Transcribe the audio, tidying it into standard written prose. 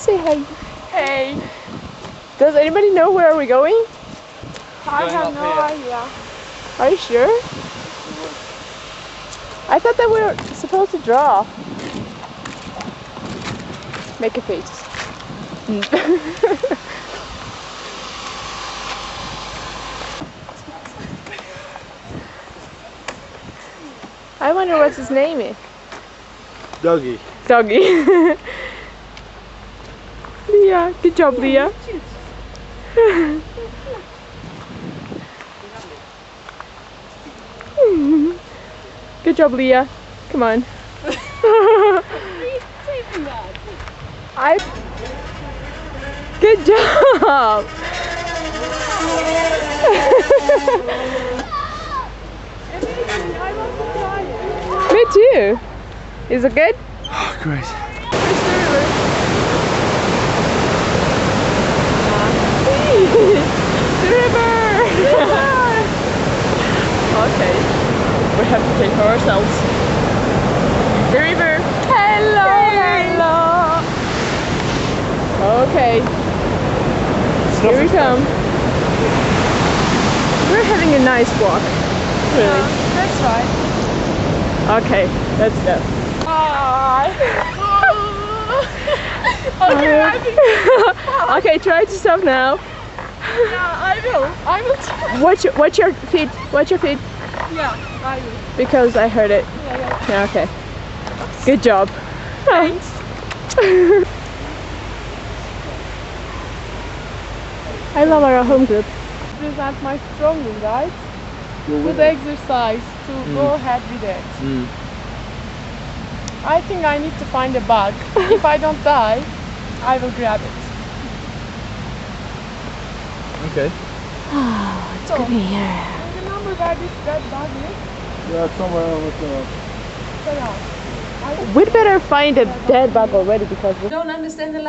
Say hi. Hey. Does anybody know where we're going? I have no idea. Are you sure? I thought that we were supposed to draw. Make a face. I wonder what's his name is. Doggy. Doggy. Leah, good job, Leah. Good job, Leah. Come on. I. Good job. Me too. Is it good? Oh, great. The river. Okay, we have to pay for ourselves. The river. Hello, hello. Okay, here we come. We're having a nice walk. Really. That's right. Okay, let's go. Okay, I think. Okay, try to stop now. Yeah, I will try. Watch your feet. Watch your feet. Yeah, I will. Because I heard it. Yeah, okay. Good job. Thanks. I love our home group. Present my strongly, right? Good exercise to go ahead with it. I think I need to find a bug. If I don't die, I will grab it. Okay. Oh, it's good here. Remember where this dead bug is? Yeah, somewhere on the. So yeah. We'd better find a dead bug already because we Don't understand the